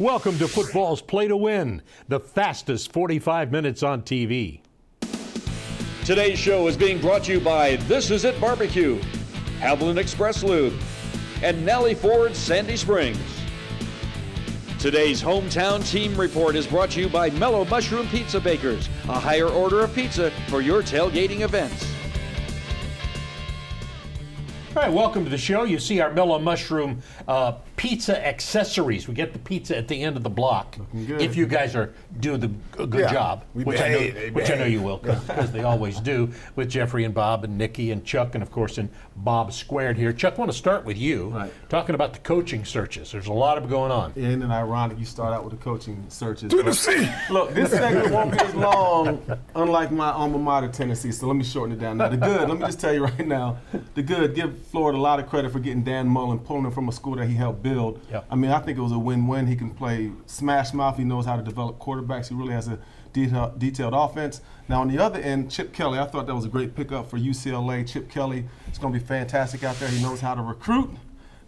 Welcome to football's Play to Win, the fastest 45 minutes on TV. Today's show is being brought to you by This Is It Barbecue, Haviland Express Lube, and Nellie Ford Sandy Springs. Today's hometown team report is brought to you by Mellow Mushroom Pizza Bakers, a higher order of pizza for your tailgating events. All right, welcome to the show. You see our Mellow Mushroom pizza accessories. We get the pizza at the end of the block. If you guys are doing a good job, which I know you will, because they always do, with Jeffrey and Bob and Nikki and Chuck, and of course in Bob Squared here. Chuck, I want to start with you, talking about the coaching searches. There's a lot of them going on. Isn't it ironic you start out with the coaching searches? Look, this segment won't be as long, unlike my alma mater, Tennessee, so let me shorten it down. Now, the Good, let me just tell you right now, the Good, give Florida a lot of credit for getting Dan Mullen, pulling him from a school that he helped build. Yep. I mean, I think it was a win-win. He can play smash mouth. He knows how to develop quarterbacks. He really has a detailed offense. Now, on the other end, Chip Kelly, I thought that was a great pickup for UCLA. Chip Kelly is going to be fantastic out there. He knows how to recruit.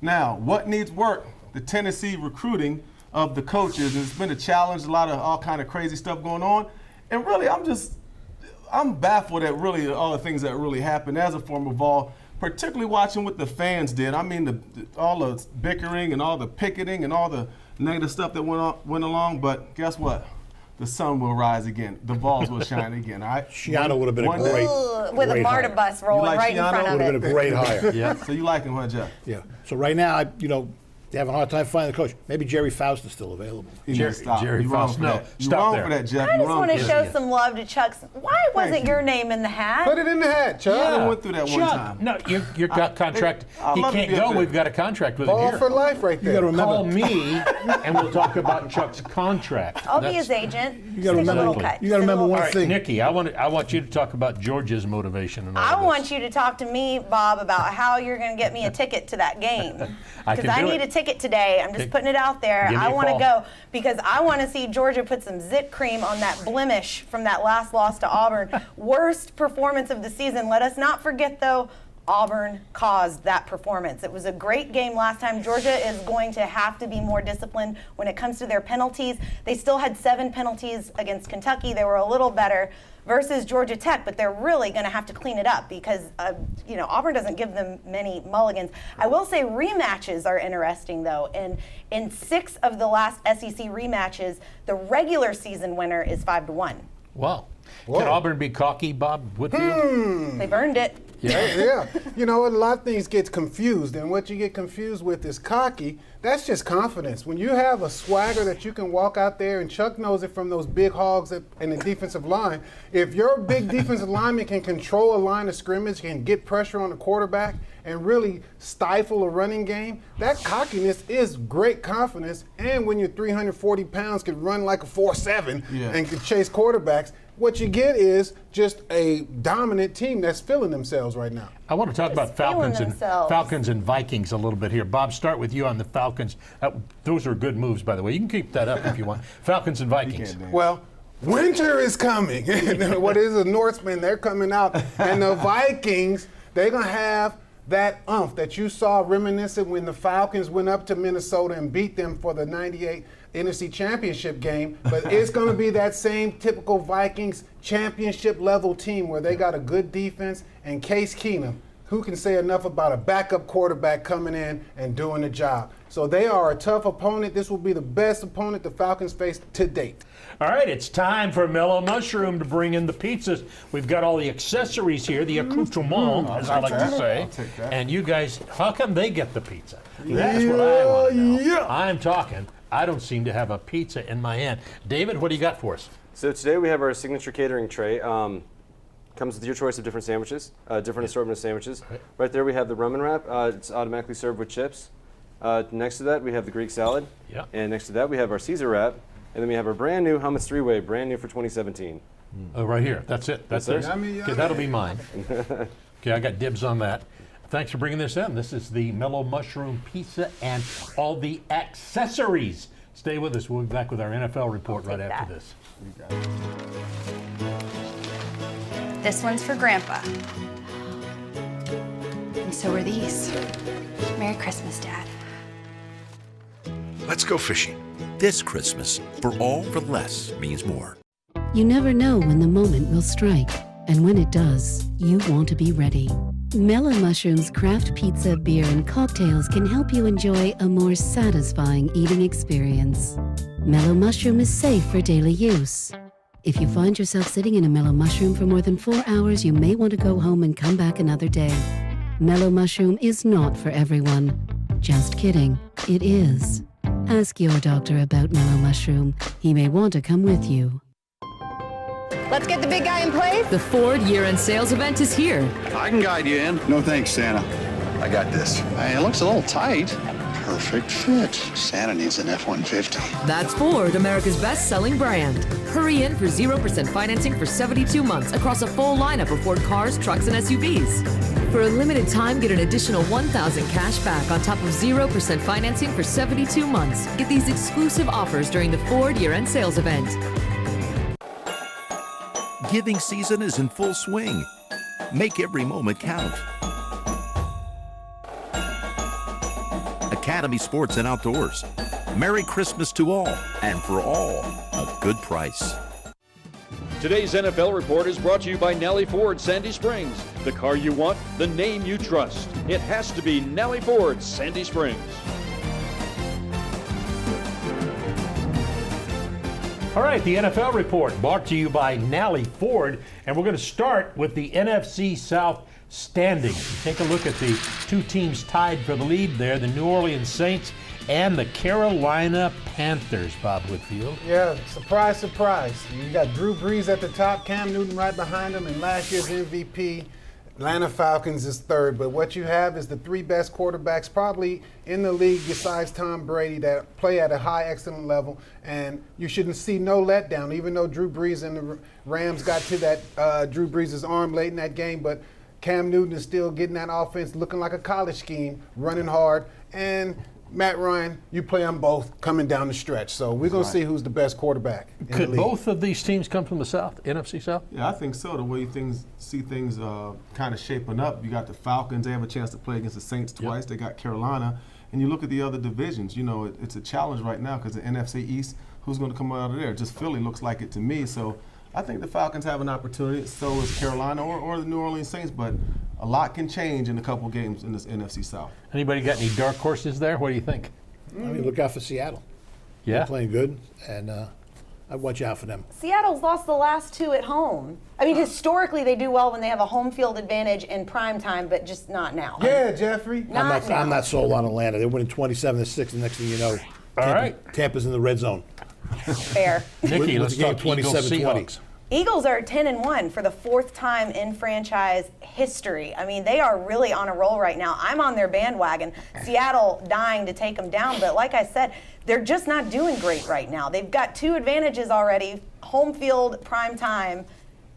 Now, what needs work? The Tennessee recruiting of the coaches. It's been a challenge, a lot of all kind of crazy stuff going on. And really, I'm baffled at really all the things that really happened as a former Vol, particularly watching what the fans did. I mean, all the bickering and all the picketing and all the negative stuff that went along. But guess what? The sun will rise again. The Vols will shine again. All right. Shiano would have been a great with a MARTA bus rolling right in front of it. Would have been a great hire. Yeah. So you like him, huh, Jeff? Yeah. So right now, they have a hard time finding the coach. Maybe Jerry Faust is still available. Jerry Faust, no. You're wrong for that, Jeff. I just want to show some love to Chuck's. Why wasn't your name in the hat? Put it in the hat, Chuck. Yeah. I went through that one time. No, you're got contract. He can't go. We've got a contract with him Ball here. for life right there. You got to remember. Call me, and we'll talk about Chuck's contract. I'll be his agent. You got to remember. You got to remember one thing. Nikki, I want you to talk about Georgia's motivation and all I of this. want you to talk to me, Bob, about how you're going to get me a ticket to that game. Because I need a ticket today. I'm just putting it out there. I want to go because I want to see Georgia put some zit cream on that blemish from that last loss to Auburn. Worst performance of the season. Let us not forget, though, Auburn caused that performance. It was a great game last time. Georgia is going to have to be more disciplined when it comes to their penalties. They still had 7 penalties against Kentucky. They were a little better versus Georgia Tech, but they're really going to have to clean it up because, Auburn doesn't give them many mulligans. I will say rematches are interesting, though. And in 6 of the last SEC rematches, the regular season winner is 5-1. Wow. Can Auburn be cocky, Bob Whitfield? They've earned it. Yeah. A lot of things get confused, and what you get confused with is cocky. That's just confidence. When you have a swagger that you can walk out there, and Chuck knows it from those big hogs in the defensive line, if your big defensive lineman can control a line of scrimmage, can get pressure on the quarterback, and really stifle a running game, that cockiness is great confidence. And when you're 340 pounds, can run like a 4.7 and can chase quarterbacks, what you get is just a dominant team that's feeling themselves right now. I want to talk about Falcons and Vikings a little bit here. Bob, start with you on the Falcons. Those are good moves, by the way. You can keep that up if you want. Falcons and Vikings. Well, winter is coming. What is a Norseman? They're coming out. And the Vikings, they're going to have that umph that you saw reminiscent when the Falcons went up to Minnesota and beat them for the 98 NFC Championship game. But it's going to be that same typical Vikings championship level team where they got a good defense and Case Keenum, who can say enough about a backup quarterback coming in and doing the job. So they are a tough opponent. This will be the best opponent the Falcons faced to date. All right, it's time for Mellow Mushroom to bring in the pizzas. We've got all the accessories here, the accoutrement, as I like to say. And you guys, how come they get the pizza? That's what I want to know. I'm talking. I don't seem to have a pizza in my hand. David, what do you got for us? So today we have our signature catering tray. Comes with your choice of different sandwiches, different assortment of sandwiches. Right there we have the rum and wrap. It's automatically served with chips. Next to that we have the Greek salad. Yeah. And next to that we have our Caesar wrap. And then we have our brand new hummus 3-way, brand new for 2017. Oh, right here. That's it. That's it. Okay, that'll be mine. Okay, I got dibs on that. Thanks for bringing this in. This is the Mellow Mushroom Pizza and all the accessories. Stay with us. We'll be back with our NFL report right after this. This one's for Grandpa. And so are these. Merry Christmas, Dad. Let's go fishing. This Christmas, for all for less means more. You never know when the moment will strike. And when it does, you want to be ready. Mellow Mushroom's craft pizza, beer, and cocktails can help you enjoy a more satisfying eating experience. Mellow Mushroom is safe for daily use. If you find yourself sitting in a Mellow Mushroom for more than 4 hours, you may want to go home and come back another day. Mellow Mushroom is not for everyone. Just kidding, it is. Ask your doctor about Mellow Mushroom. He may want to come with you. Let's get the big guy in place. The Ford year-end sales event is here. I can guide you in. No thanks, Santa. I got this. Hey, it looks a little tight. Perfect fit. Santa needs an F-150. That's Ford, America's best-selling brand. Hurry in for 0% financing for 72 months across a full lineup of Ford cars, trucks, and SUVs. For a limited time, get an additional $1,000 cash back on top of 0% financing for 72 months. Get these exclusive offers during the Ford year-end sales event. Giving season is in full swing. Make every moment count. Academy Sports and Outdoors. Merry Christmas to all, and for all, a good price. Today's NFL Report is brought to you by Nellie Ford, Sandy Springs. The car you want, the name you trust. It has to be Nellie Ford, Sandy Springs. All right, the NFL Report brought to you by Nellie Ford, and we're going to start with the NFC South standings. Take a look at the two teams tied for the lead there, the New Orleans Saints and the Carolina Panthers, Bob Whitfield. Yeah, surprise, surprise. You got Drew Brees at the top, Cam Newton right behind him, and last year's MVP, Atlanta Falcons, is third. But what you have is the three best quarterbacks probably in the league besides Tom Brady that play at a high, excellent level. And you shouldn't see no letdown, even though Drew Brees and the Rams got to that Drew Brees' arm late in that game. But Cam Newton is still getting that offense looking like a college scheme, running hard. And Matt Ryan, you play them both coming down the stretch. So we're going to see who's the best quarterback in the Could league. both of these teams come from the South, NFC South? Yeah, I think so. The way things kind of shaping up, you got the Falcons. They have a chance to play against the Saints twice. They got Carolina. And you look at the other divisions, you know, it's a challenge right now because the NFC East, who's going to come out of there? Just Philly looks like it to me. So I think the Falcons have an opportunity. So is Carolina or the New Orleans Saints. But a lot can change in a couple games in this NFC South. Anybody got any dark horses there? What do you think? I mean, look out for Seattle. Yeah. They're playing good, and I'd watch out for them. Seattle's lost the last two at home. I mean, historically, they do well when they have a home field advantage in prime time, but just not now. Yeah, Jeffrey. I'm not sold on Atlanta. They're winning 27-6. The next thing you know, Tampa's in the red zone. Fair. Nikki, let's talk 27-20. Eagles are 10-1 for the fourth time in franchise history. I mean, they are really on a roll right now. I'm on their bandwagon. Seattle dying to take them down, but like I said, they're just not doing great right now. They've got two advantages already, home field, prime time,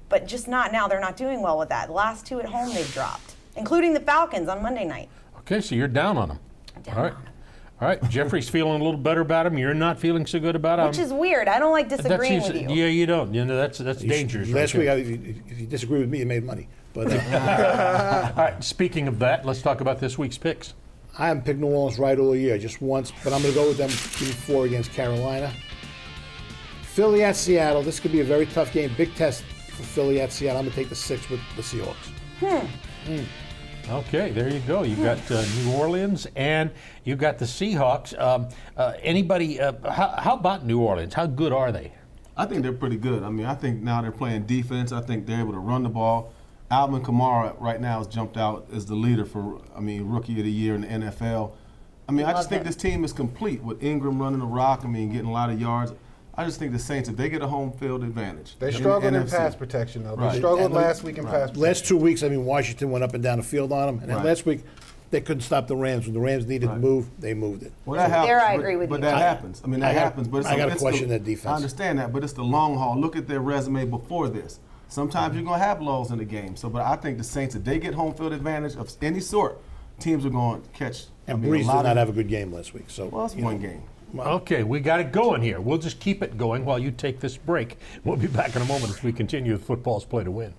but just not now. They're not doing well with that. The last two at home they've dropped, including the Falcons on Monday night. Okay, so you're down on them. All right, Jeffrey's feeling a little better about him. You're not feeling so good about him. Which is weird. I don't like disagreeing with you. Yeah, you don't. You know, that's dangerous. Last week, if you disagree with me, you made money. But all right, speaking of that, let's talk about this week's picks. I haven't picked New Orleans right all year, just once, but I'm going to go with them Game 4 against Carolina. Philly at Seattle. This could be a very tough game. Big test for Philly at Seattle. I'm going to take the 6 with the Seahawks. Okay, there you go. You got New Orleans and you got the Seahawks. How about New Orleans? How good are they? I think they're pretty good. I mean, I think now they're playing defense. I think they're able to run the ball. Alvin Kamara right now has jumped out as the leader for, Rookie of the Year in the NFL. I just think this team is complete with Ingram running the rock, getting a lot of yards. I just think the Saints, if they get a home field advantage. They struggled in pass protection, though. They struggled last week in pass protection. Last 2 weeks, Washington went up and down the field on them. And then last week, they couldn't stop the Rams. When the Rams needed to move, they moved it. Well, that happens. There I agree with you. But that happens. That happens. But I got to question that defense. I understand that, but it's the long haul. Look at their resume before this. Sometimes you're going to have lulls in the game. But I think the Saints, if they get home field advantage of any sort, teams are going to catch. And Breeze did not have a good game last week. So it's one game. Okay, we got it going here. We'll just keep it going while you take this break. We'll be back in a moment as we continue with football's play to win.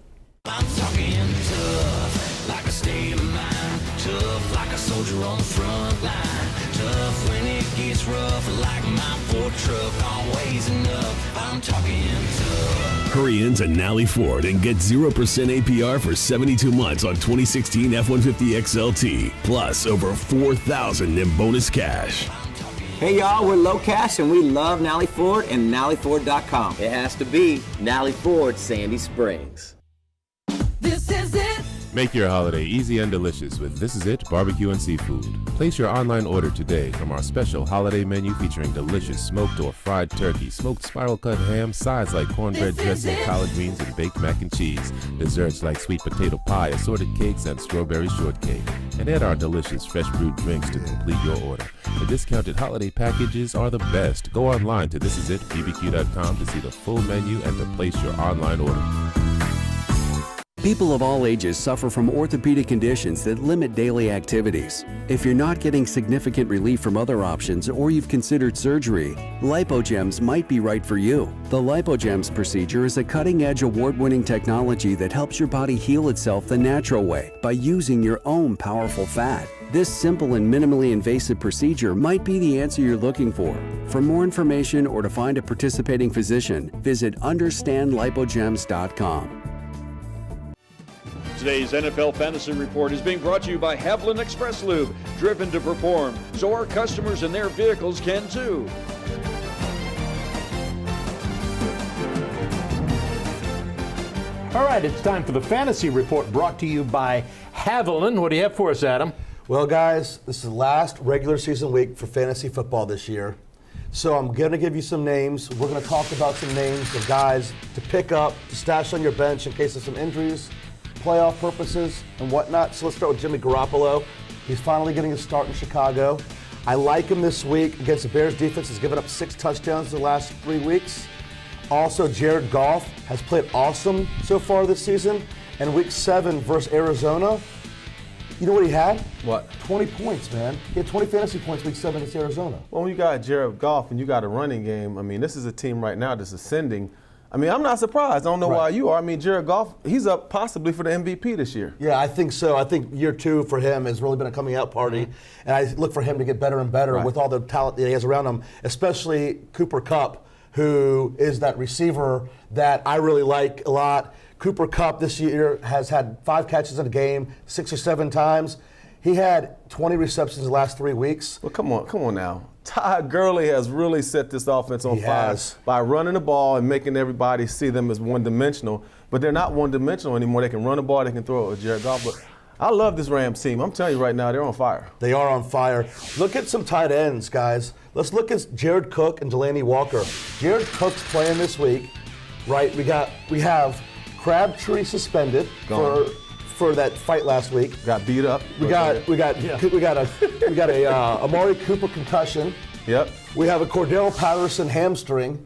I'm talking tough, like a state of mind. Tough, like a soldier on the front line. Tough when it gets gets rough, like my Ford truck, always enough. I'm talking tough. Hurry into Nally Ford and get 0% APR for 72 months on 2016 F-150 XLT, plus over $4,000 in bonus cash. Hey y'all, we're Low Cash and we love Nally Ford and NallyFord.com. It has to be Nally Ford Sandy Springs. This is it. Make your holiday easy and delicious with This Is It Barbecue and Seafood. Place your online order today from our special holiday menu featuring delicious smoked or fried turkey, smoked spiral cut ham, sides like cornbread dressing, collard greens, and baked mac and cheese, desserts like sweet potato pie, assorted cakes, and strawberry shortcake. And add our delicious fresh brewed drinks to complete your order. The discounted holiday packages are the best. Go online to thisisitbbq.com to see the full menu and to place your online order. People of all ages suffer from orthopedic conditions that limit daily activities. If you're not getting significant relief from other options or you've considered surgery, LipoGems might be right for you. The LipoGems procedure is a cutting-edge award-winning technology that helps your body heal itself the natural way by using your own powerful fat. This simple and minimally invasive procedure might be the answer you're looking for. For more information or to find a participating physician, visit understandlipogems.com. Today's NFL Fantasy Report is being brought to you by Haviland Express Lube, driven to perform, so our customers and their vehicles can too. All right, it's time for the Fantasy Report brought to you by Haviland. What do you have for us, Adam? Well, guys, this is the last regular season week for fantasy football this year. So I'm going to give you some names. We're going to talk about some names of guys to pick up, to stash on your bench in case of some injuries, playoff purposes, and whatnot. So let's start with Jimmy Garoppolo. He's finally getting a start in Chicago. I like him this week against the Bears defense. He's given up 6 touchdowns in the last 3 weeks. Also, Jared Goff has played awesome so far this season. And week 7 versus Arizona, you know what he had? What? 20 points, man. He had 20 fantasy points week 7 against Arizona. Well, when you got Jared Goff and you got a running game, I mean, this is a team right now that's ascending. I mean, I'm not surprised. I don't know why you are. I mean, Jared Goff, he's up possibly for the MVP this year. Yeah, I think so. I think year 2 for him has really been a coming out party. And I look for him to get better and better with all the talent that he has around him, especially Cooper Kupp, who is that receiver that I really like a lot. Cooper Kupp this year has had 5 catches in a game, 6 or 7 times. He had 20 receptions in the last 3 weeks. Well, come on now. Todd Gurley has really set this offense on fire by running the ball and making everybody see them as one-dimensional. But they're not one-dimensional anymore. They can run the ball, they can throw it with Jared Goff. But I love this Rams team. I'm telling you right now, they're on fire. They are on fire. Look at some tight ends, guys. Let's look at Jared Cook and Delaney Walker. Jared Cook's playing this week, right? We have Crabtree suspended for that fight last week. Got beat up. We got a Amari Cooper concussion. Yep. We have a Cordell Patterson hamstring.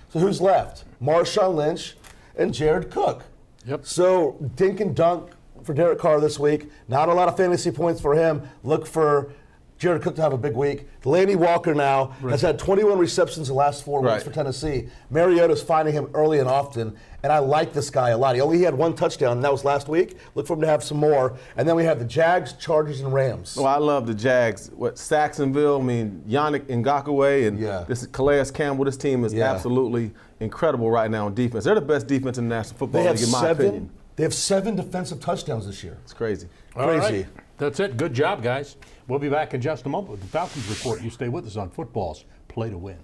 So who's left? Marshawn Lynch and Jared Cook. Yep. So dink and dunk for Derek Carr this week. Not a lot of fantasy points for him. Look for Jared Cook to have a big week. Delaney Walker now has had 21 receptions the last 4 weeks for Tennessee. Mariota's finding him early and often, and I like this guy a lot. He had 1 touchdown, and that was last week. Look for him to have some more. And then we have the Jags, Chargers, and Rams. Well, I love the Jags. Saxonville, I mean, Yannick Ngakoue and this is Calais Campbell. This team is absolutely incredible right now on defense. They're the best defense in the National Football League, in my opinion. They have 7 defensive touchdowns this year. It's crazy. All right. That's it. Good job, guys. We'll be back in just a moment with the Falcons Report. You stay with us on Football's Play to Win.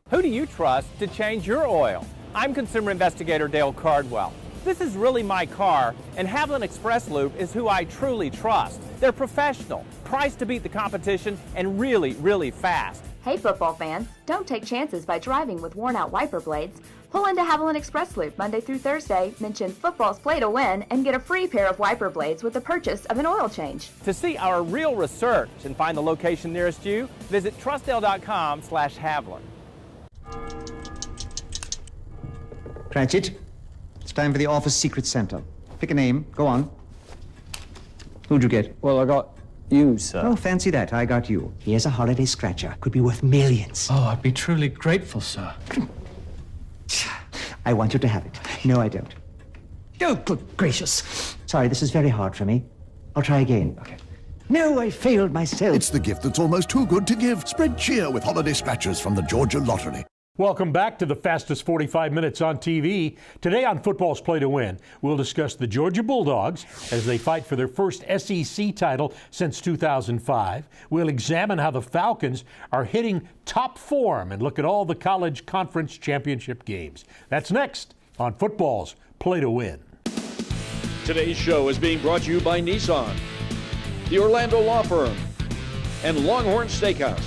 Who do you trust to change your oil? I'm consumer investigator Dale Cardwell. This is really my car, and Haviland Express Lube is who I truly trust. They're professional, priced to beat the competition, and really, really fast. Hey football fans, don't take chances by driving with worn-out wiper blades. Pull into Haviland Express Loop Monday through Thursday, mention Football's Play to Win, and get a free pair of wiper blades with the purchase of an oil change. To see our real research and find the location nearest you, visit trustdale.com/Haviland. Cratchit, it's time for the office secret center. Pick a name. Go on. Who'd you get? Well, I got you, sir. Oh, fancy that. I got you. Here's a holiday scratcher. Could be worth millions. Oh, I'd be truly grateful, sir. I want you to have it. No, I don't. Oh, good gracious. Sorry, this is very hard for me. I'll try again. Okay. No, I failed myself. It's the gift that's almost too good to give. Spread cheer with holiday scratchers from the Georgia Lottery. Welcome back to the fastest 45 minutes on TV. Today on Football's Play to Win, we'll discuss the Georgia Bulldogs as they fight for their first SEC title since 2005. We'll examine how the Falcons are hitting top form and look at all the college conference championship games. That's next on Football's Play to Win. Today's show is being brought to you by Nissan, the Orlando Law Firm, and Longhorn Steakhouse.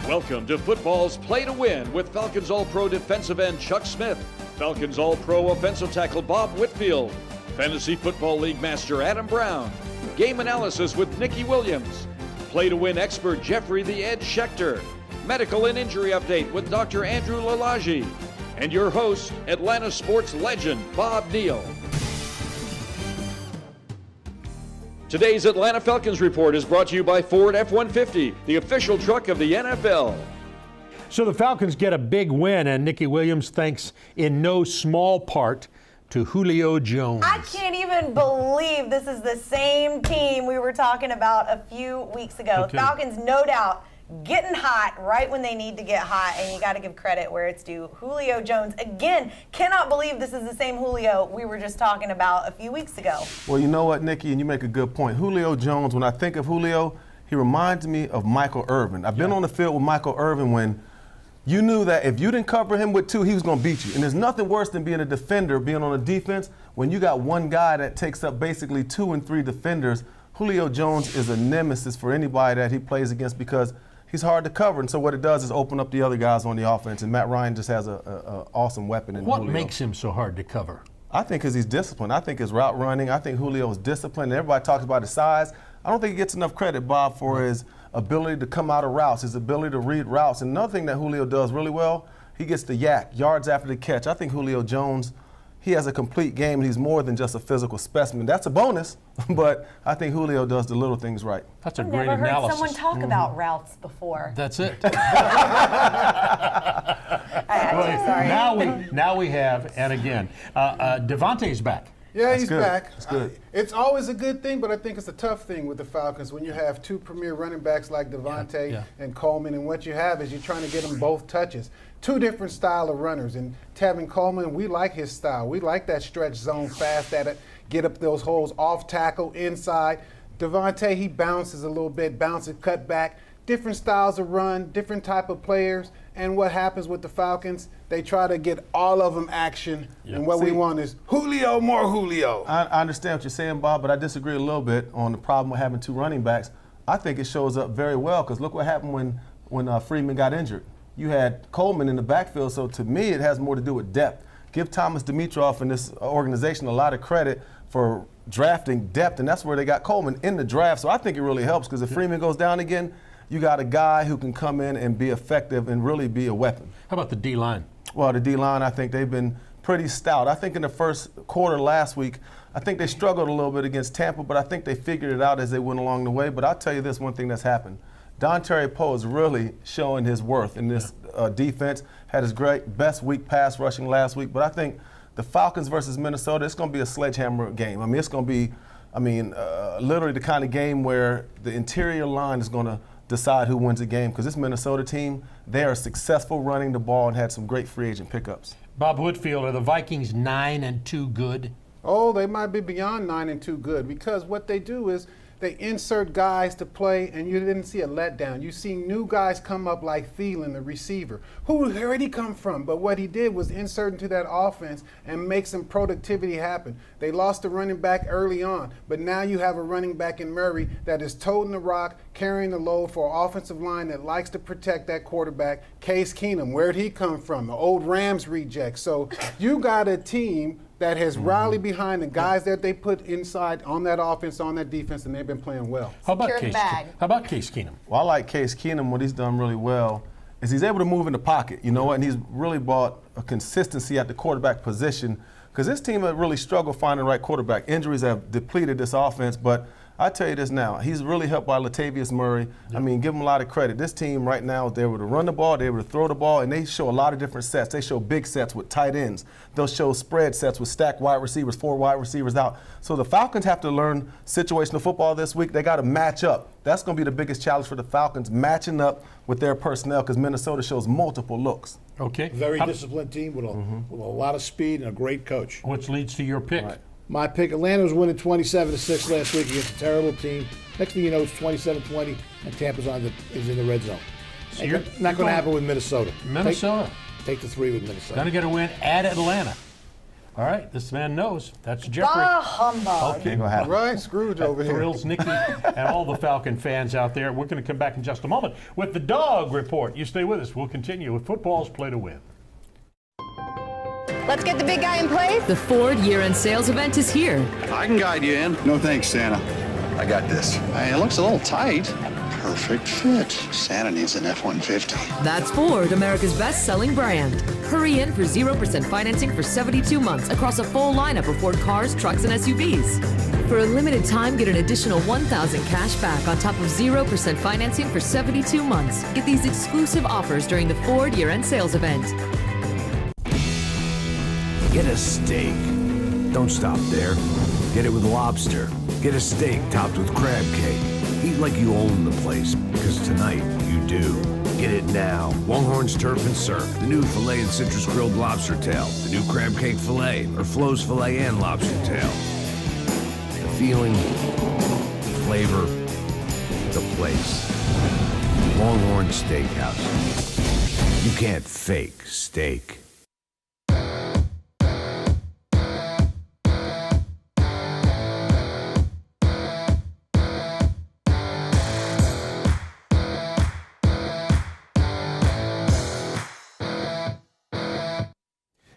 Welcome to Football's Play to Win with Falcons All-Pro defensive end Chuck Smith, Falcons All-Pro offensive tackle Bob Whitfield, Fantasy Football League Master Adam Brown, Game Analysis with Nikki Williams, Play to Win expert Jeffrey the Ed Schechter, Medical and Injury Update with Dr. Andrew Lalagi, and your host, Atlanta sports legend Bob Neal. Today's Atlanta Falcons report is brought to you by Ford F-150, the official truck of the NFL. So the Falcons get a big win, and Nikki Williams thanks in no small part to Julio Jones. I can't even believe this is the same team we were talking about a few weeks ago. Okay. Falcons, no doubt, getting hot right when they need to get hot, and you got to give credit where it's due. Julio Jones, again, cannot believe this is the same Julio we were just talking about a few weeks ago. Well, you know what, Nikki, and you make a good point. Julio Jones, when I think of Julio, he reminds me of Michael Irvin. I've been on the field with Michael Irvin when you knew that if you didn't cover him with two, he was going to beat you. And there's nothing worse than being a defender, being on a defense, when you got one guy that takes up basically 2 and 3 defenders. Julio Jones is a nemesis for anybody that he plays against because he's hard to cover, and so what it does is open up the other guys on the offense, and Matt Ryan just has an awesome weapon in What Julio. makes him so hard to cover? I think because he's disciplined. I think his route running. I think Julio is disciplined. Everybody talks about his size. I don't think he gets enough credit, Bob, for his ability to come out of routes, his ability to read routes. And another thing that Julio does really well, he gets the yak, yards after the catch. I think Julio Jones, he has a complete game, and he's more than just a physical specimen. That's a bonus, but I think Julio does the little things right. That's a I've great never analysis. heard someone talk about routes before. That's it. Sorry. Now we have, and again, Devontae's back. Yeah, That's he's good. back. That's good. It's always a good thing, but I think it's a tough thing with the Falcons when you have two premier running backs like Devontae and Coleman, and what you have is you're trying to get them both touches. Two different style of runners, and Tevin Coleman, we like his style. We like that stretch zone fast, that get up those holes, off tackle, inside. Devontae, he bounces a little bit, bounces, cut back. Different styles of run, different type of players. And what happens with the Falcons, they try to get all of them action. Yep. And what we want is Julio, more Julio. I understand what you're saying, Bob, but I disagree a little bit on the problem with having two running backs. I think it shows up very well because look what happened when Freeman got injured. You had Coleman in the backfield, so to me it has more to do with depth. Give Thomas Dimitroff and this organization a lot of credit for drafting depth, and that's where they got Coleman in the draft. So I think it really helps because if Freeman goes down again, you got a guy who can come in and be effective and really be a weapon. How about the D-line? Well, the D-line, I think they've been pretty stout. I think in the first quarter last week, I think they struggled a little bit against Tampa, but I think they figured it out as they went along the way. But I'll tell you this one thing that's happened. Dontarie Poe is really showing his worth in this defense. Had his best week pass rushing last week. But I think the Falcons versus Minnesota, it's going to be a sledgehammer game. I mean, it's going to be, literally the kind of game where the interior line is going to decide who wins the game because this Minnesota team, they are successful running the ball and had some great free agent pickups. Bob Whitfield, are the Vikings 9-2 good? Oh, they might be beyond 9-2 good because what they do is they insert guys to play, and you didn't see a letdown. You see new guys come up like Thielen, the receiver. Where did he come from? But what he did was insert into that offense and make some productivity happen. They lost a running back early on, but now you have a running back in Murray that is toting the rock, carrying the load for an offensive line that likes to protect that quarterback. Case Keenum, where'd he come from? The old Rams reject. So you got a team that has rallied behind the guys that they put inside on that offense, on that defense, and they've been playing well. How about Case Keenum? Well, I like Case Keenum. What he's done really well is he's able to move in the pocket, you know what? And he's really brought a consistency at the quarterback position because this team had really struggled finding the right quarterback. Injuries have depleted this offense, but I tell you this now, he's really helped by Latavius Murray. Yep. I mean, give him a lot of credit. This team right now, they're able to run the ball, they're able to throw the ball, and they show a lot of different sets. They show big sets with tight ends. They'll show spread sets with stacked wide receivers, 4 wide receivers out. So the Falcons have to learn situational football this week. They got to match up. That's going to be the biggest challenge for the Falcons, matching up with their personnel, because Minnesota shows multiple looks. Okay. Very disciplined team with a lot of speed and a great coach. Which leads to your pick. Right. My pick, Atlanta was winning 27-6 last week against a terrible team. Next thing you know, it's 27-20, and Tampa's is in the red zone. So not going to happen with Minnesota. Minnesota. Take the 3 with Minnesota. Going to get a win at Atlanta. All right, this man knows. That's Jeffrey. Bah humbug. Okay. All right, Scrooge over here. Thrills Nikki and all the Falcon fans out there. We're going to come back in just a moment with the Dog Report. You stay with us. We'll continue with Football's Play to Win. Let's get the big guy in place. The Ford year-end sales event is here. I can guide you in. No thanks, Santa. I got this. Hey, it looks a little tight. Perfect fit. Santa needs an F-150. That's Ford, America's best-selling brand. Hurry in for 0% financing for 72 months across a full lineup of Ford cars, trucks, and SUVs. For a limited time, get an additional $1,000 cash back on top of 0% financing for 72 months. Get these exclusive offers during the Ford year-end sales event. Get a steak. Don't stop there. Get it with lobster. Get a steak topped with crab cake. Eat like you own the place, because tonight you do. Get it now. Longhorn's Turf and Surf, the new filet and citrus grilled lobster tail, the new crab cake filet, or Flo's filet and lobster tail. The feeling, the flavor, the place. Longhorn Steakhouse. You can't fake steak.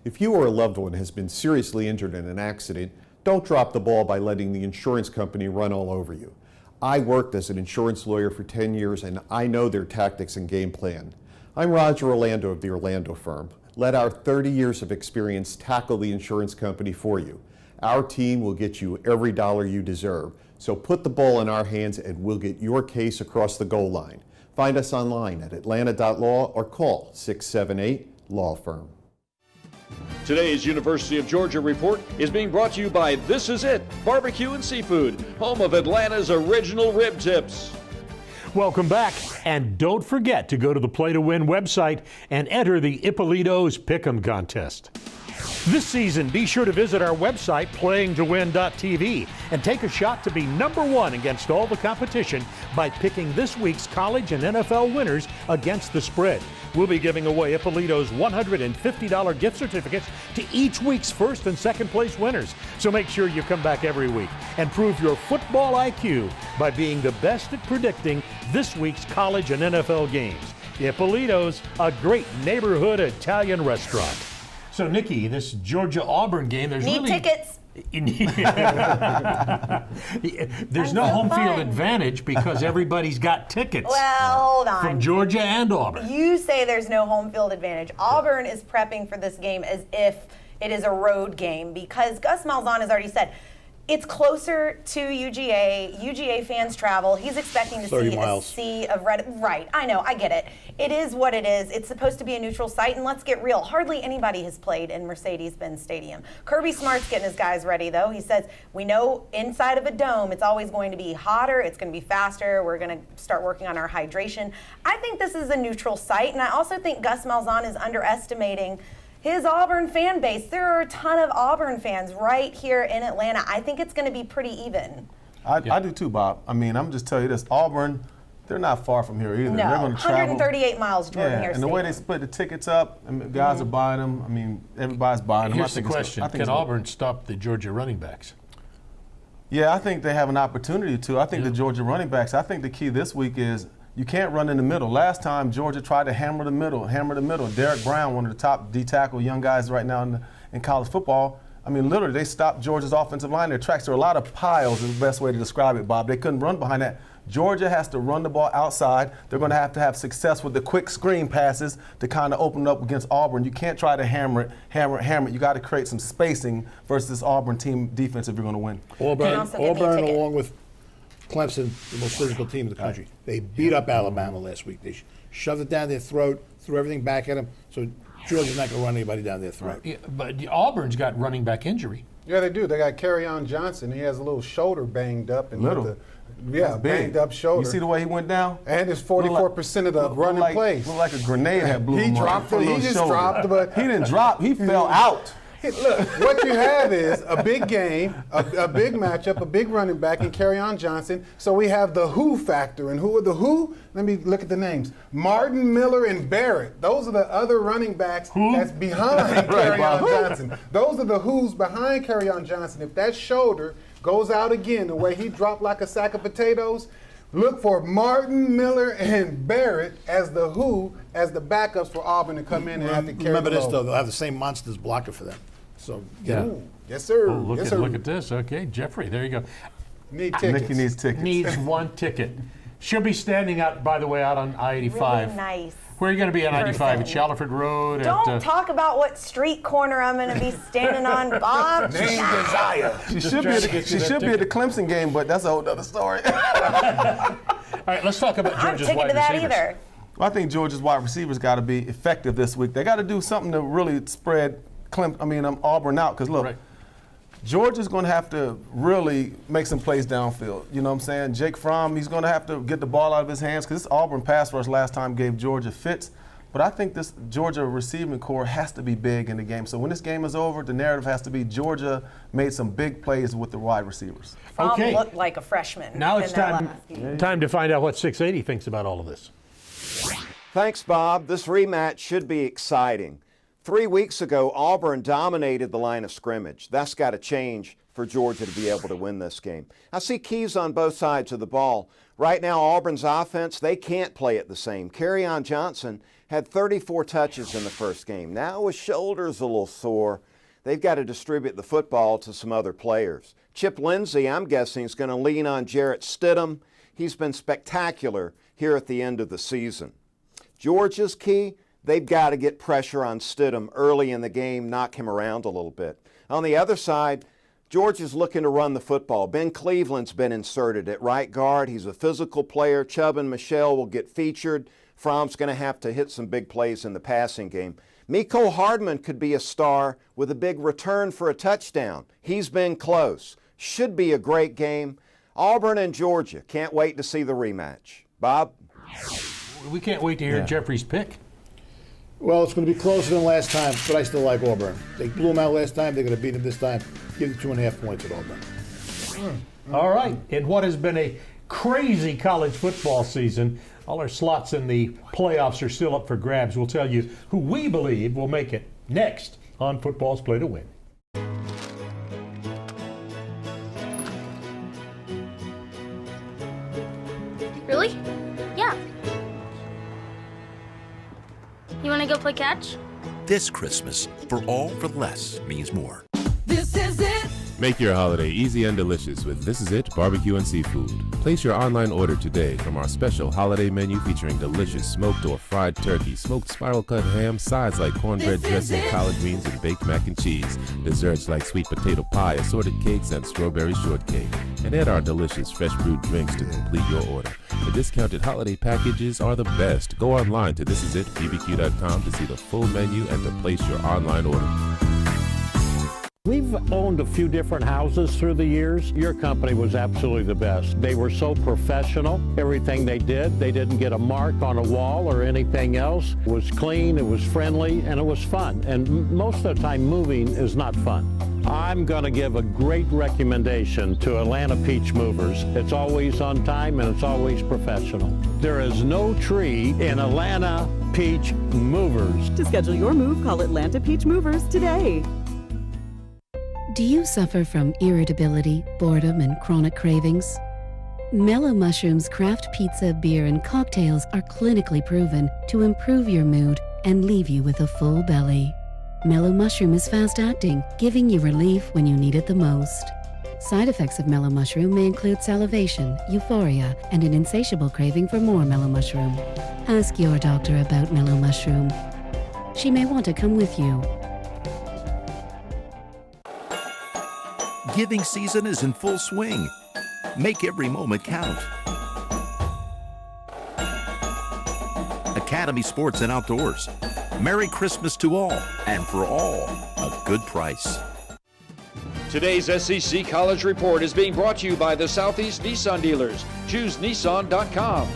If you or a loved one has been seriously injured in an accident, don't drop the ball by letting the insurance company run all over you. I worked as an insurance lawyer for 10 years and I know their tactics and game plan. I'm Roger Orlando of the Orlando firm. Let our 30 years of experience tackle the insurance company for you. Our team will get you every dollar you deserve. So put the ball in our hands and we'll get your case across the goal line. Find us online at atlanta.law or call 678-LAW-FIRM. Today's University of Georgia Report is being brought to you by This Is It Barbecue and Seafood, home of Atlanta's original rib tips. Welcome back, and don't forget to go to the Play to Win website and enter the Ippolito's Pick'em contest. This season, be sure to visit our website, playingtowin.tv, and take a shot to be #1 against all the competition by picking this week's college and NFL winners against the spread. We'll be giving away Ippolito's $150 gift certificates to each week's first and second place winners. So make sure you come back every week and prove your football IQ by being the best at predicting this week's college and NFL games. Ippolito's, a great neighborhood Italian restaurant. So, Nikki, this Georgia-Auburn game, there's Need tickets. There's no home field advantage because everybody's got tickets. Well, hold on. From Georgia and Auburn. You say there's no home field advantage. Auburn is prepping for this game as if it is a road game because Gus Malzahn has already said it's closer to UGA. UGA fans travel. He's expecting to see a sea of red. Right, I know, I get it. It is what it is. It's supposed to be a neutral site, and let's get real. Hardly anybody has played in Mercedes-Benz Stadium. Kirby Smart's getting his guys ready, though. He says, we know inside of a dome, it's always going to be hotter. It's going to be faster. We're going to start working on our hydration. I think this is a neutral site, and I also think Gus Malzahn is underestimating his Auburn fan base. There are a ton of Auburn fans right here in Atlanta. I think it's going to be pretty even. I do too, Bob. I mean, I'm just telling you this. Auburn, they're not far from here either. No, they're going to travel 138 miles, Jordan here. And the way they split the tickets up, and guys are buying them. I mean, everybody's buying them. Here's the question. Can Auburn stop the Georgia running backs? Yeah, I think they have an opportunity to. I think the Georgia running backs, I think the key this week is you can't run in the middle. Last time, Georgia tried to hammer the middle. Derek Brown, one of the top D-tackle young guys right now in college football, I mean, literally, they stopped Georgia's offensive line in their tracks. There were a lot of piles is the best way to describe it, Bob. They couldn't run behind that. Georgia has to run the ball outside. They're going to have success with the quick screen passes to kind of open up against Auburn. You can't try to hammer it. You got to create some spacing versus this Auburn team defense if you're going to win. Auburn along with Clemson, the most physical team in the country. They beat up Alabama last week. They shoved it down their throat, threw everything back at them. So Georgia's not going to run anybody down their throat. Yeah, but Auburn's got running back injury. Yeah, they do. They got Kerryon Johnson. He has a little shoulder banged up. And banged up shoulder. You see the way he went down? And it's 44% of the running plays. Looked like a grenade had blew him up. He just dropped, but he didn't drop. He fell out. Look, what you have is a big game, a big matchup, a big running back in Kerryon Johnson. So we have the who factor. And who are the who? Let me look at the names. Martin, Miller, and Barrett. Those are the other running backs that's behind Kerryon Johnson. Those are the who's behind Kerryon Johnson. If that shoulder goes out again the way he dropped like a sack of potatoes, look for Martin, Miller, and Barrett as the who, as the backups for Auburn to come in and have to carry Remember the this, load. though. They'll have the same monsters blocker for them. So, Yeah. Ooh, yes, sir. Oh, look, yes, at, sir. look at this. Okay, Jeffrey, there you go. Need tickets. Nikki needs tickets. Needs one ticket. She'll be standing out, by the way, out on I-85. Really nice. Where are you going to be on I-85? At Shalford Road? Don't talk about what street corner I'm going to be standing on, Bob. Name desire. She should be at the Clemson game, but that's a whole other story. All right, let's talk about Georgia's I'm wide ticket to that receivers. either. Well, I think Georgia's wide receivers got to be effective this week. They got to do something to really spread Auburn out. Because look, Georgia's going to have to really make some plays downfield. You know what I'm saying? Jake Fromm, he's going to have to get the ball out of his hands because this Auburn pass rush last time gave Georgia fits. But I think this Georgia receiving core has to be big in the game. So when this game is over, the narrative has to be Georgia made some big plays with the wide receivers. Fromm looked like a freshman. Now it's in that time, last game. time to find out what 680 thinks about all of this. Thanks, Bob. This rematch should be exciting. 3 weeks ago, Auburn dominated the line of scrimmage. That's got to change for Georgia to be able to win this game. I see keys on both sides of the ball. Right now, Auburn's offense, they can't play it the same. Kerryon Johnson had 34 touches in the first game. Now his shoulder's a little sore. They've got to distribute the football to some other players. Chip Lindsey, I'm guessing, is going to lean on Jarrett Stidham. He's been spectacular here at the end of the season. Georgia's key, they've got to get pressure on Stidham early in the game, knock him around a little bit. On the other side, Georgia's looking to run the football. Ben Cleveland's been inserted at right guard. He's a physical player. Chubb and Michelle will get featured. Fromm's going to have to hit some big plays in the passing game. Miko Hardman could be a star with a big return for a touchdown. He's been close. Should be a great game. Auburn and Georgia. Can't wait to see the rematch. Bob? We can't wait to hear Jeffrey's pick. Well, it's going to be closer than last time, but I still like Auburn. They blew them out last time. They're going to beat them this time. Give them 2.5 points at Auburn. All right. In what has been a crazy college football season, all our slots in the playoffs are still up for grabs. We'll tell you who we believe will make it next on Football's Play to Win. Really? Yeah. You want to go play catch? This Christmas, for all for less means more. This is it. Make your holiday easy and delicious with This Is It Barbecue and Seafood. Place your online order today from our special holiday menu featuring delicious smoked or fried turkey, smoked spiral cut ham, sides like cornbread dressing, collard greens, and baked mac and cheese, desserts like sweet potato pie, assorted cakes, and strawberry shortcake. And add our delicious fresh brewed drinks to complete your order. The discounted holiday packages are the best. Go online to thisisitbbq.com to see the full menu and to place your online order. We've owned a few different houses through the years. Your company was absolutely the best. They were so professional. Everything they did, they didn't get a mark on a wall or anything else. It was clean, it was friendly, and it was fun. And most of the time, moving is not fun. I'm going to give a great recommendation to Atlanta Peach Movers. It's always on time and it's always professional. There is no tree in Atlanta Peach Movers. To schedule your move, call Atlanta Peach Movers today. Do you suffer from irritability, boredom, and chronic cravings? Mellow Mushroom's craft pizza, beer, and cocktails are clinically proven to improve your mood and leave you with a full belly. Mellow Mushroom is fast-acting, giving you relief when you need it the most. Side effects of Mellow Mushroom may include salivation, euphoria, and an insatiable craving for more Mellow Mushroom. Ask your doctor about Mellow Mushroom. She may want to come with you. Giving season is in full swing. Make every moment count. Academy Sports and Outdoors. Merry Christmas to all, and for all, a good price. Today's SEC College Report is being brought to you by the Southeast Nissan dealers. Choose Nissan.com.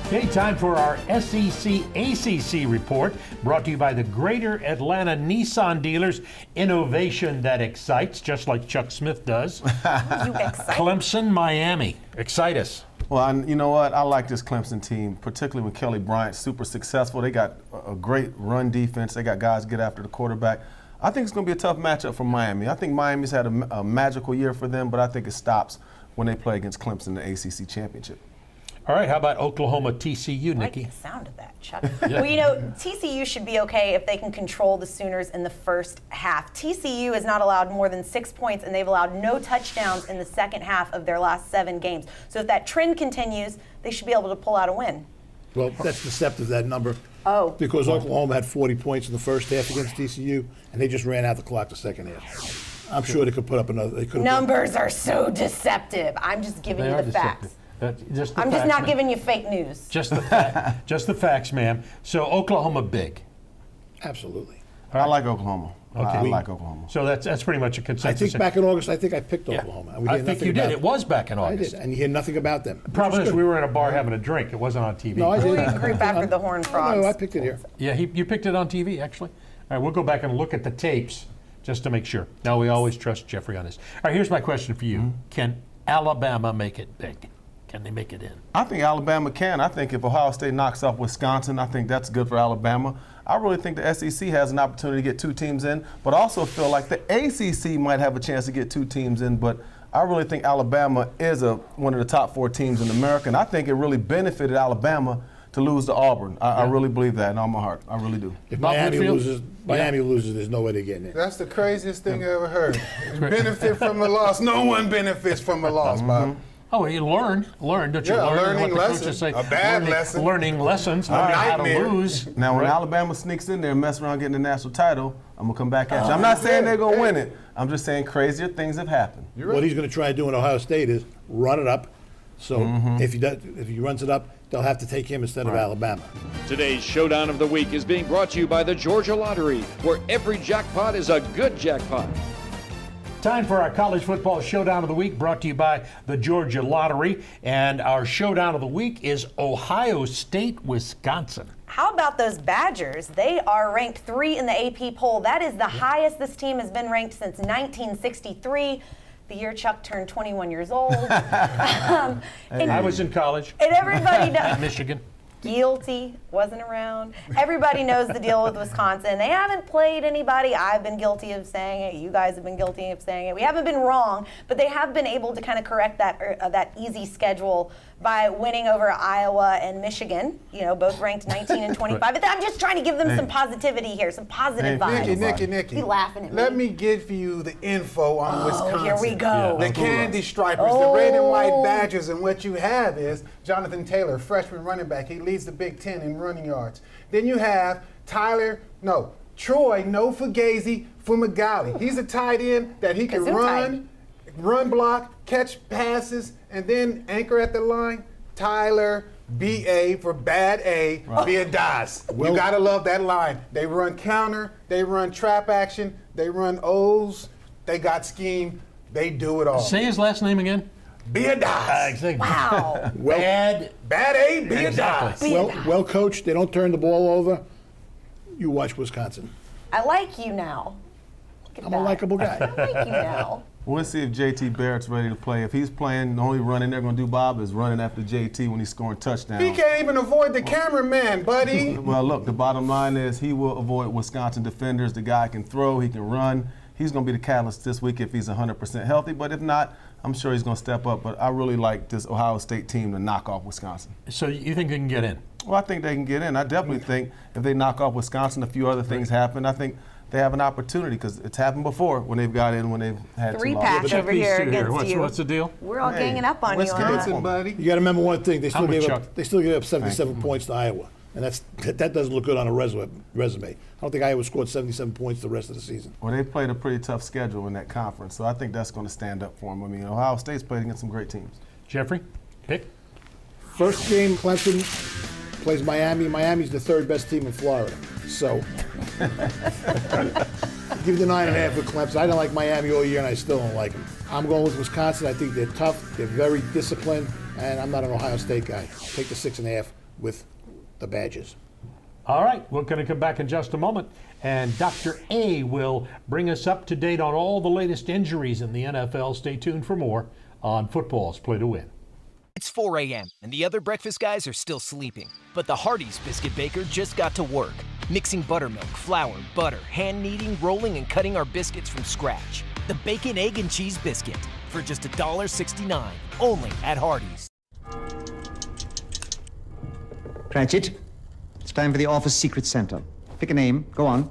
Okay, time for our SEC ACC report, brought to you by the Greater Atlanta Nissan dealers. Innovation that excites, just like Chuck Smith does. You excite. Clemson, Miami. Excite us. Well, you know what? I like this Clemson team, particularly with Kelly Bryant, super successful. They got a great run defense. They got guys get after the quarterback. I think it's going to be a tough matchup for Miami. I think Miami's had a magical year for them, but I think it stops when they play against Clemson in the ACC championship. All right, how about Oklahoma TCU, Nikki? I like the sound of that, Chuck. Well, you know, TCU should be okay if they can control the Sooners in the first half. TCU has not allowed more than 6 points, and they've allowed no touchdowns in the second half of their last 7 games. So if that trend continues, they should be able to pull out a win. Well, that's deceptive, that number. Oh. Because Oklahoma had 40 points in the first half against TCU, and they just ran out the clock the second half. I'm sure they could put up another. Numbers are so deceptive. I'm just giving you the facts. I'm just not giving you fake news. Just the facts, ma'am. So Oklahoma big. Absolutely. I like Oklahoma. Okay. I like Oklahoma. So that's pretty much a I consensus. think back in August, I picked Oklahoma. And we I hear think nothing you did. about It was back in August. I did, and you hear nothing about them. The problem is we were in a bar having a drink. It wasn't on TV. No, I did. You creep after the Horned Frogs. No, I picked it here. Yeah, you picked it on TV, actually. All right, we'll go back and look at the tapes just to make sure. Now, we always trust Jeffrey on this. All right, here's my question for you. Can Alabama make it big? Can they make it in? I think Alabama can. I think if Ohio State knocks off Wisconsin, I think that's good for Alabama. I really think the SEC has an opportunity to get 2 teams in, but I also feel like the ACC might have a chance to get 2 teams in, but I really think Alabama is one of the top 4 teams in America, and I think it really benefited Alabama to lose to Auburn. I really believe that in all my heart. I really do. If Miami loses, there's no way they're getting in. That's the craziest thing I ever heard. Benefit from a loss. No one benefits from a loss, Bob. Oh, you learn, don't you? Yeah, learn learning what the lesson. coaches say. A bad lesson. Learning lessons, learning how to lose. Now, when Alabama sneaks in there and mess around getting the national title, I'm going to come back at you. I'm not saying they're going to win it. I'm just saying crazier things have happened. What he's going to try to do in Ohio State is run it up. So if he runs it up, they'll have to take him instead of Alabama. Today's Showdown of the Week is being brought to you by the Georgia Lottery, where every jackpot is a good jackpot. Time for our college football showdown of the week, brought to you by the Georgia Lottery. And our showdown of the week is Ohio State, Wisconsin. How about those Badgers? They are ranked 3 in the AP poll. That is the highest this team has been ranked since 1963. The year Chuck turned 21 years old. I was in college. And everybody knows. At Michigan. Guilty, wasn't around. Everybody knows the deal with Wisconsin. They haven't played anybody. I've been guilty of saying it. You guys have been guilty of saying it. We haven't been wrong, but they have been able to kind of correct that easy schedule by winning over Iowa and Michigan, both ranked 19 and 25. But I'm just trying to give them some positivity here, some positive vibes. Nikki. Be laughing at me. Let me give you the info on Wisconsin. Here we go. The Candy Stripers, the red and white Badgers, and what you have is Jonathan Taylor, freshman running back. He leads the Big Ten in running yards. Then you have Troy Fugazi Fumagalli. He's a tight end that he can run block, catch passes, and then anchor at the line. Tyler B.A. for bad A, be a DAS. You gotta love that line. They run counter, they run trap action, they run O's, they got scheme, they do it all. Say his last name again. Be a DAS. Exactly. Wow. Bad A, be a DAS. Well coached, they don't turn the ball over. You watch Wisconsin. I like you now. I'm a likable guy. I like you now. We'll see if JT Barrett's ready to play. If he's playing, the only running they're going to do, Bob, is running after JT when he's scoring touchdowns. He can't even avoid the cameraman, buddy. Well, look, the bottom line is he will avoid Wisconsin defenders. The guy can throw, he can run. He's going to be the catalyst this week if he's 100% healthy. But if not, I'm sure he's going to step up. But I really like this Ohio State team to knock off Wisconsin. So you think they can get in? Well, I think they can get in. I definitely think if they knock off Wisconsin, a few other things happen. I think they have an opportunity because it's happened before when they've got in, when they've had 3 2 pack losses. over here against you. What's the deal? We're all ganging up on Wisconsin, you on that. buddy. You got to remember one thing: they still gave up 77 points to Iowa. And that doesn't look good on a resume. I don't think Iowa scored 77 points the rest of the season. Well, they played a pretty tough schedule in that conference, so I think that's going to stand up for them. I mean, Ohio State's played against some great teams. Jeffrey, pick. First game, Clemson plays Miami. Miami's the third best team in Florida. So give the 9.5 with Clemson. I don't like Miami all year, and I still don't like them. I'm going with Wisconsin. I think they're tough. They're very disciplined, and I'm not an Ohio State guy. I'll take the 6.5 with the Badgers. All right, we're going to come back in just a moment, and Dr. A will bring us up to date on all the latest injuries in the NFL. Stay tuned for more on Football's Play to Win. It's 4 a.m., and the other breakfast guys are still sleeping. But the Hardee's Biscuit Baker just got to work, mixing buttermilk, flour, butter, hand-kneading, rolling, and cutting our biscuits from scratch. The Bacon, Egg, and Cheese Biscuit for just $1.69, only at Hardee's. Cratchit, it's time for the office secret center. Pick a name. Go on.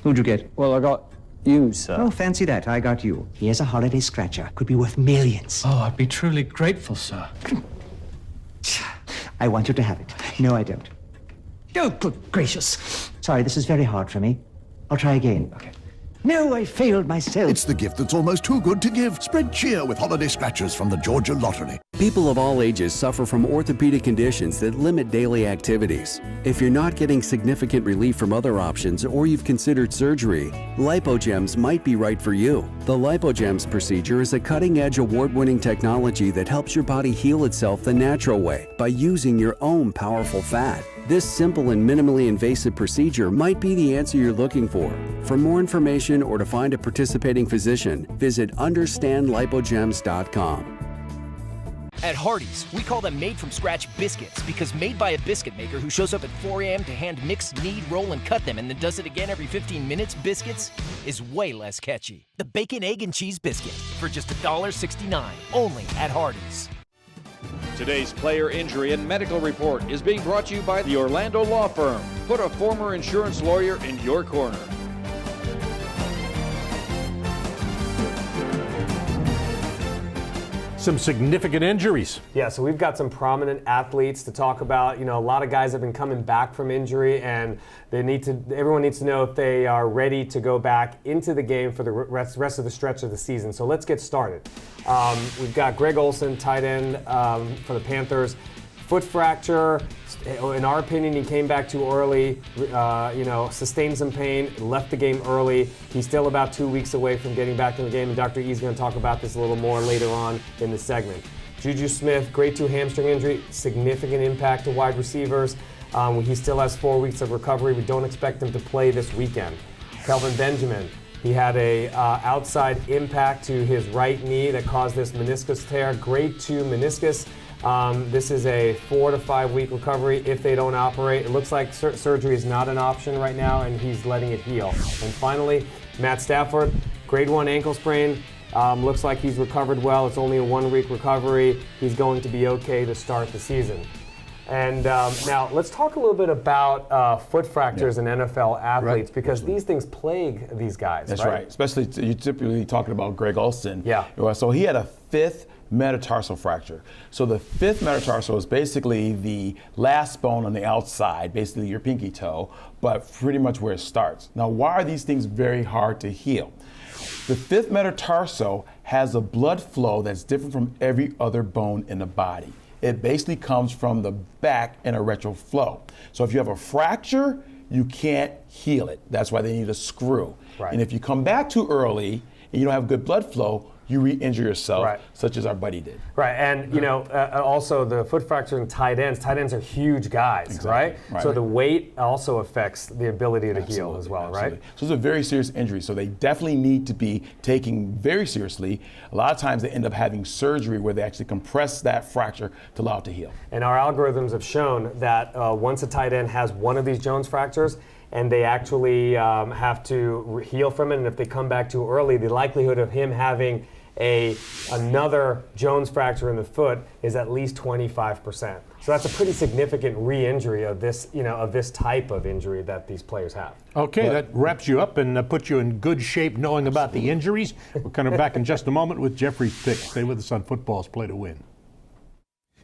Who'd you get? Well, I got you, sir. Oh, fancy that. I got you. Here's a holiday scratcher. Could be worth millions. Oh, I'd be truly grateful, sir. I want you to have it. No, I don't. Oh, good gracious. Sorry, this is very hard for me. I'll try again. Okay. No, I failed myself. It's the gift that's almost too good to give. Spread cheer with holiday scratchers from the Georgia Lottery. People of all ages suffer from orthopedic conditions that limit daily activities. If you're not getting significant relief from other options or you've considered surgery, LipoGems might be right for you. The LipoGems procedure is a cutting-edge award-winning technology that helps your body heal itself the natural way by using your own powerful fat. This simple and minimally invasive procedure might be the answer you're looking for. For more information or to find a participating physician, visit understandlipogems.com. At Hardee's, we call them made-from-scratch biscuits because made by a biscuit maker who shows up at 4 a.m. to hand mix, knead, roll, and cut them and then does it again every 15 minutes, biscuits is way less catchy. The Bacon, Egg, and Cheese Biscuit for just $1.69, only at Hardee's. Today's player injury and medical report is being brought to you by the Orlando Law Firm. Put a former insurance lawyer in your corner. Some significant injuries. Yeah, so we've got some prominent athletes to talk about. You know, a lot of guys have been coming back from injury, and everyone needs to know if they are ready to go back into the game for the rest of the stretch of the season. So let's get started. We've got Greg Olsen, tight end for the Panthers. Foot fracture. In our opinion, he came back too early, sustained some pain, left the game early. He's still about 2 weeks away from getting back in the game, and Dr. E is going to talk about this a little more later on in the segment. Juju Smith, grade 2 hamstring injury, significant impact to wide receivers. He still has 4 weeks of recovery. We don't expect him to play this weekend. Kelvin Benjamin, he had a outside impact to his right knee that caused this meniscus tear, grade 2 meniscus. This is a 4 to 5 week recovery if they don't operate. It looks like surgery is not an option right now, and he's letting it heal. And finally, Matt Stafford, grade 1 ankle sprain. Looks like he's recovered well. It's only a 1 week recovery. He's going to be okay to start the season. And now let's talk a little bit about foot fractures in NFL athletes, because these things plague these guys. That's right. Especially you're typically talking about Greg Olsen. Yeah. So he had a 5th metatarsal fracture. So the 5th metatarsal is basically the last bone on the outside, basically your pinky toe, but pretty much where it starts. Now, why are these things very hard to heal? The 5th metatarsal has a blood flow that's different from every other bone in the body. It basically comes from the back in a retro flow. So if you have a fracture, you can't heal it. That's why they need a screw. Right. And if you come back too early and you don't have good blood flow, you re-injure yourself, such as our buddy did. Right, and also the foot fracture in tight ends. Tight ends are huge guys, right? So the weight also affects the ability to heal as well, right? So it's a very serious injury. So they definitely need to be taken very seriously. A lot of times they end up having surgery where they actually compress that fracture to allow it to heal. And our algorithms have shown that once a tight end has one of these Jones fractures, and they actually have to heal from it, and if they come back too early, the likelihood of him having another Jones fracture in the foot is at least 25%. So that's a pretty significant re-injury of this, of this type of injury that these players have. Okay, that wraps you up and puts you in good shape knowing about the injuries. We're coming back in just a moment with Jeffrey's pick. Stay with us on Football's Play to Win.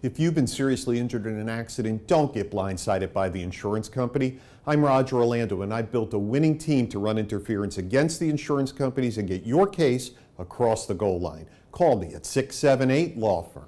If you've been seriously injured in an accident, don't get blindsided by the insurance company. I'm Roger Orlando, and I built a winning team to run interference against the insurance companies and get your case across the goal line. Call me at 678-LAW-FIRM.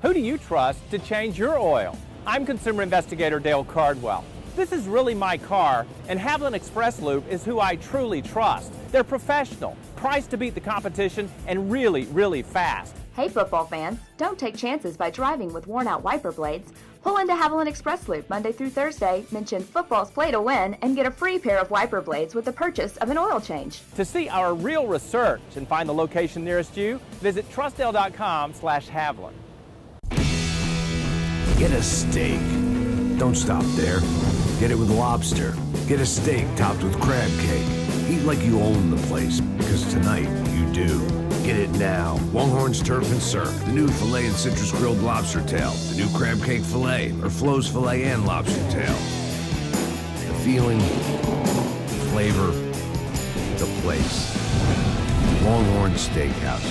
Who do you trust to change your oil? I'm consumer investigator Dale Cardwell. This is really my car, and Haviland Express Lube is who I truly trust. They're professional, priced to beat the competition, and really, really fast. Hey football fans, don't take chances by driving with worn-out wiper blades. Pull into Haviland Express Loop Monday through Thursday, mention football's play to win, and get a free pair of wiper blades with the purchase of an oil change. To see our real research and find the location nearest you, visit trustdale.com/Haviland. Get a steak. Don't stop there. Get it with lobster. Get a steak topped with crab cake. Eat like you own the place, because tonight you do. Get it now. Longhorn's Turf and Surf, the new filet and citrus grilled lobster tail, the new crab cake filet, or Flo's filet and lobster tail. The feeling, the flavor, the place. Longhorn Steakhouse.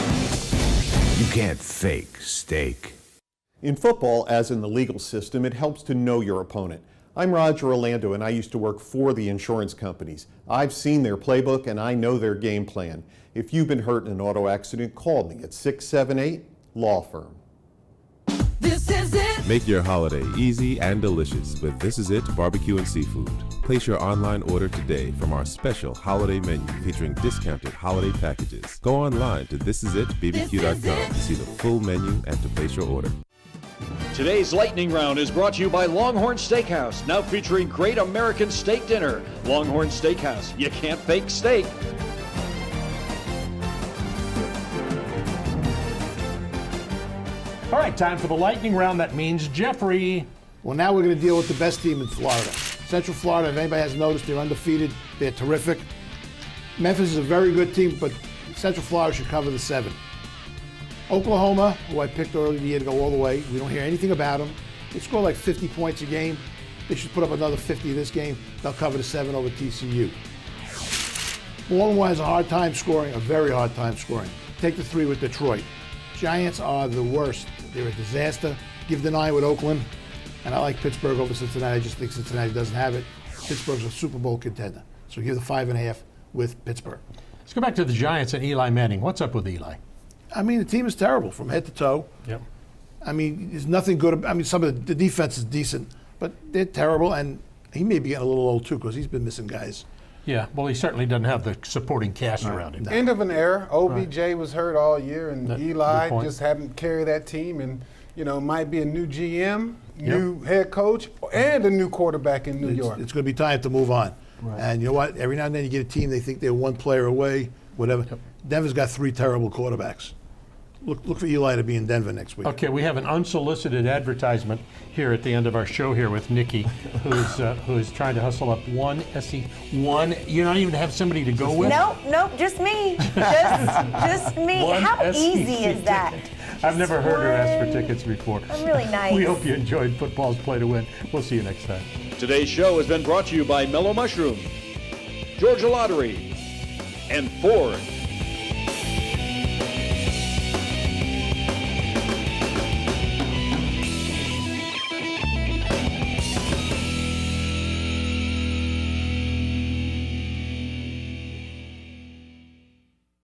You can't fake steak. In football, as in the legal system, it helps to know your opponent. I'm Roger Orlando, and I used to work for the insurance companies. I've seen their playbook, and I know their game plan. If you've been hurt in an auto accident, call me at 678-LAW-FIRM. This is it. Make your holiday easy and delicious with This Is It Barbecue and Seafood. Place your online order today from our special holiday menu featuring discounted holiday packages. Go online to thisisitbbq.com to see the full menu and to place your order. Today's lightning round is brought to you by Longhorn Steakhouse, now featuring great American steak dinner. Longhorn Steakhouse, you can't fake steak. All right, time for the lightning round. That means Jeffrey. Well, now we're going to deal with the best team in Florida. Central Florida, if anybody hasn't noticed, they're undefeated. They're terrific. Memphis is a very good team, but Central Florida should cover the 7. Oklahoma, who I picked earlier in the year to go all the way, we don't hear anything about them. They score like 50 points a game. They should put up another 50 this game. They'll cover the 7 over TCU. Baltimore has a hard time scoring, a very hard time scoring. Take the 3 with Detroit. Giants are the worst. They're a disaster. Give the 9 with Oakland. And I like Pittsburgh over Cincinnati. I just think Cincinnati doesn't have it. Pittsburgh's a Super Bowl contender. So give the 5.5 with Pittsburgh. Let's go back to the Giants and Eli Manning. What's up with Eli? I mean, the team is terrible from head to toe. Yep. I mean, there's nothing good. I mean, some of the defense is decent, but they're terrible. And he may be getting a little old, too, because he's been missing guys. Yeah, well, he certainly doesn't have the supporting cast around him. End of an era. OBJ was hurt all year, and Eli just haven't carried that team. And, you know, might be a new GM, new head coach, and a new quarterback in New York. It's going to be time to move on. Right. And you know what? Every now and then you get a team, they think they're one player away, whatever. Yep. Denver's got 3 terrible quarterbacks. Look for Eli to be in Denver next week. Okay, we have an unsolicited advertisement here at the end of our show here with Nikki, who's trying to hustle up one SC one. You don't even have somebody to go with. Nope, just me, just me. How easy is that? I've never heard her ask for tickets before. I'm really nice. We hope you enjoyed football's play to win. We'll see you next time. Today's show has been brought to you by Mellow Mushroom, Georgia Lottery, and Ford.